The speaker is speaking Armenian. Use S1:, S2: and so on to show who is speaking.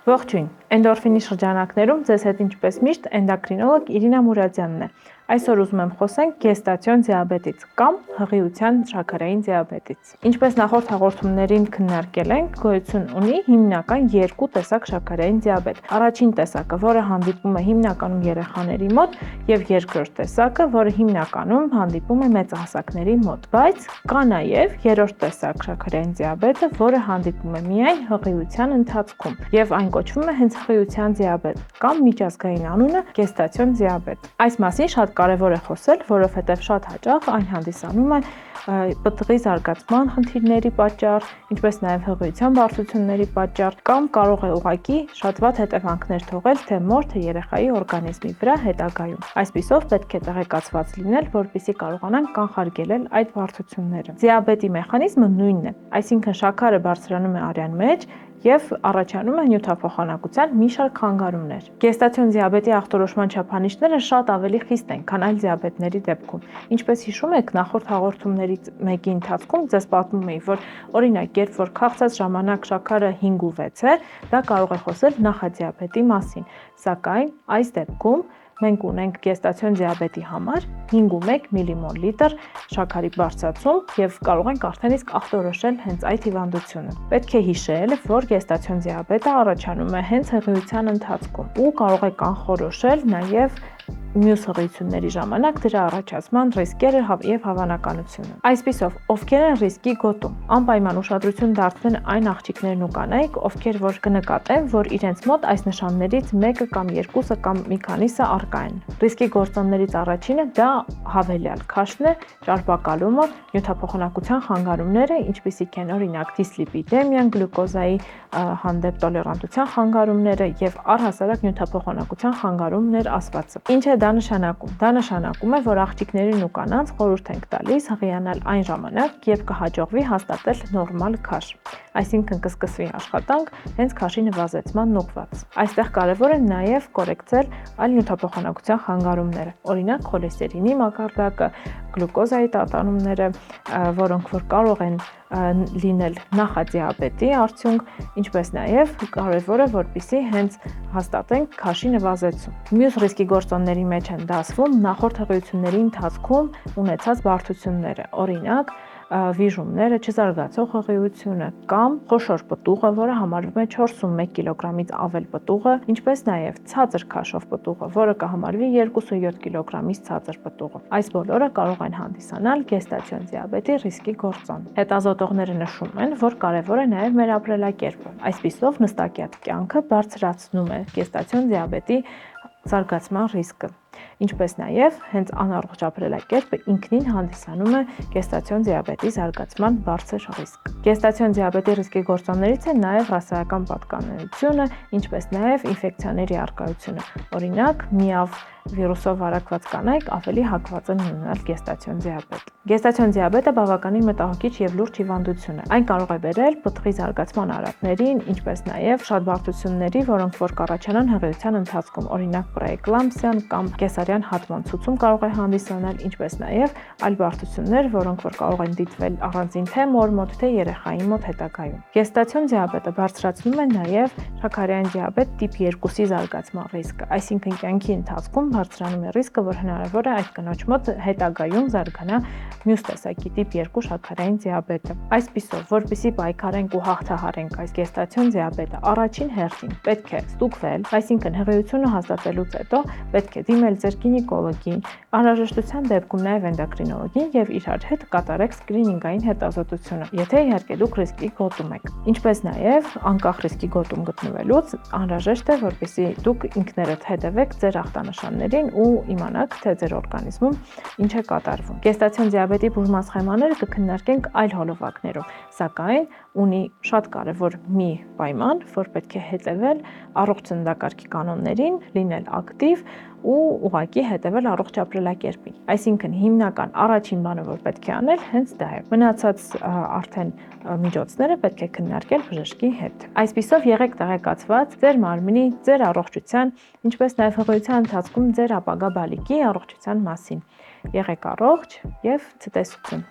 S1: Ողջույն, էնդորֆինի շրջանակներում ձեզ հետ ինչպես միշտ էնդոկրինոլոգ Իրինա Մուրադյանն է։ Այսօր ուզում եմ խոսենք գեստացիոն դիաբետից կամ հղիության շաքարային դիաբետից։ Ինչպես նախորդ հաղորդումներին քննարկել ենք, գոյություն ունի հիմնական երկու տեսակ շաքարային դիաբետ։ Առաջին տեսակը, որը հանդիպում է հիմնականում երեխաների մոտ, եւ երկրորդ տեսակը, որը հիմնականում հանդիպում է մեծահասակների մոտ։ Բայց կա նաեւ երրորդ տեսակ շաքարային դիաբետը, որը հանդիպում է միայն հղիության ընթացքում, եւ այն կոչվում է հենց հղիության դիաբետ կամ միջազգային անունը գեստացիոն դիաբետ։ Այս մասին շատ կարևոր է խոսել, որովհետև շատ հաճախ այն հանդիսանում է պտղի զարգացման խնդիրների պատճառ, ինչպես նաև հղիության բարդությունների պատճառ, կամ կարող է ուղղակի շատ վատ հետևանքներ թողել թե մոր, թե երեխայի օրգանիզմի վրա հետագայում։ Այսպիսով պետք է տեղեկացված լինել, որպեսզի կարողանանք կանխարգելել այդ բարդությունները։ Դիաբետի մեխանիզմը նույնն է, այսինքն շաքարը բարձրանում է արյան մեջ եւ առաջանում է նյութափոխանակության մի շարք խանգարումներ։ Գեստացիոն դիաբետի ախտորոշման չափանիշները շատ ավելի խիստ են, քան այլ դիաբետների դեպքում։ Ինչպես հիշում եք, նախորդ հաղորդումներից մեկի ընթացքում ձեզ պատմում էի, որ օրինակ, երբ որ քաղցած ժամանակ շաքարը 5.6 է, դա կարող է խոսել նախադիաբետի մասին, սակայն այս դեպքում մենք ունենք գեստացիոն դիաբետի համար 5.1 մմ շաքարի բարձրացում եւ կարող ենք արդեն իսկ ախտորոշել հենց այդ հիվանդությունը։ Պետք է հիշել, որ գեստացիոն դիաբետը առաջանում է հենց հղիության ընթացքում ու կարող է կանխորոշել նաեւ մյուս հղիությունների ժամանակ դրա առաջացման ռիսկերը եւ հավանականությունը։ Այսպիսով, ովքեր են ռիսկի գոտում, անպայման ուշադրություն դարձնեն այն աղջիկներն ու կանայք, ովքեր որ կնկատեն, որ իրենց մոտ այս նշաններից մեկը կամ երկուսը կամ մի քանիսը առկա են։ Ռիսկի գործոններից առաջինը դա հավելյալ քաշն է, ճարպակալումը, նյութափոխանակության խանգարումները, ինչպիսիք են օրինակ դիսլիպիդեմիան, գլյուկոզայի հանդեպ տոլերանտության խանգարումները եւ առհասարակ նյութափոխանակության խանգարումներ ասվածը։ Ինչ է դա նշանակում։ Դա նշանակում է, որ աղջիկներին ու կանանց խորհուրդ ենք տալիս հղիանալ այն ժամանակ, երբ կհաջողվի հաստատել նորմալ քաշ։ Այսինքն կսկսվի աշխատանք հենց քաշի նվազեցման ուղղված։ Այստեղ կարևոր է նաև կորեկցել այլ նյութափոխանակության խանգարումները, օրինակ խոլեստերինի մակարդակը, գլյուկոզայի տատանումները, որոնք որ կարող են լինել նախադիաբետի արդյունք, ինչպես նաև կարևոր է, որպեսզի հենց հաստատենք քաշի նվազեցում։ Մյուս ռիսկի գործոնների մեջ են դասվում նախորդ հղիությունների ընթացքում ունեցած բարդությունները, օրինակ վիժումները, չզարգացող հղիությունը կամ խոշոր պտուղը, որը համարվում է 41 կիլոգրամից ավել պտուղը, ինչպես նաև ցածր քաշով պտուղը, որը կհամարվի 2.7 կիլոգրամից ցածր պտուղը։ Այս բոլորը կարող են հանդիսանալ գեստացիոն դիաբետի ռիսկի գործոն։ Հետազոտողները նշում են, որ կարևոր է նաև մեր ապրելակերպը։ Այսպիսով նստակյատ կյանքը բարձրացնում է գեստացիոն դիաբետի զարգացման ռիսկը, ինչպես նաև հենց անառողջ ապրելակերպը ինքնին հանդիսանում է գեստացիոն դիաբետի զարգացման բարձր ռիսկ։ Գեստացիոն դիաբետի ռիսկի գործոններից է նաև ռասայական պատկանելությունը, ինչպես նաև ինֆեկցիաների առկայությունը։ Օրինակ, միավ վիրուսով վարակված կանայք ավելի հակված են ունենալ գեստացիոն դիաբետ։ Գեստացիոն դիաբետը բավականին մտահոգիչ եւ լուրջ հիվանդություն է։ Այն կարող է բերել պտղի զարգացման արատներին, ինչպես նաև շատ բարդությունների, որոնք որ կառաջանան հղիության ընթացքում, օրինակ պրեէկլամպսիան կամ կեսարյան հատման ցուցում կարող է հանդիսանալ, ինչպես նաև այլ բարդություններ, որոնք որ կարող են դիտվել առանձին թե մոր մոտ, թե երեխայի մոտ հետագայում։ Գեստացիոն դիաբետը բարձրացնում է նաև շաքարային դիաբետ տիպ 2-ի զարգացման ռիսկը, այսինքն կյանքի ընթացքում բարձրանում է ռիսկը, որ հնարավոր է այդ կնոջ մոտ հետագայում զարգանա մյուս տեսակի տիպ 2 շաքարային դիաբետը։ Այսպիսով, որպեսզի պայքարենք ու հաղթահարենք այս գեստացիոն դիաբետը, առաջին հերթին պետք է ստուգվել, այսինքն հղիությունը հաստատելուց հետո պետք է դիմել ձեր գինեկոլոգին, անհրաժեշտության դեպքում նաև էնդոկրինոլոգին եւ իրար հետ կատարեք սկրինինգային հետազոտությունը, եթե իհարկե դուք ռիսկի գոտում եք։ Ինչպես նաև անկախ ռիսկի գոտում գտնվելուց անհրաժեշտ է, որպեսզի դուք ինքներդ հետևեք ձեր ախտանշաններին ու իմանաք, թե ձեր օրգանիզմում ինչ է կատարվում։ Գեստացիոն դիաբետի բուժման սխեմաները կքննարկենք այլ հոլովակներում, սակայն ունի շատ կարևոր մի պայման, որ պետք է հետևել առողջ ծննդակարգի կանոններին, լինել ակտիվ ու ուղղակի հետևել առողջ ապրելակերպին։ Այսինքն հիմնական առաջին բանը, որ պետք է անել, հենց դա է։ Մնացած արդեն միջոցները պետք է քննարկել բժշկի հետ։ Այսպիսով եղեք տեղեկացված ձեր մարմնի, ձեր առողջության, ինչպես նաև հղիության ընթացքում ձեր ապագա բալիկի առողջության մասին։ Եղեք առողջ եւ ցտեսություն։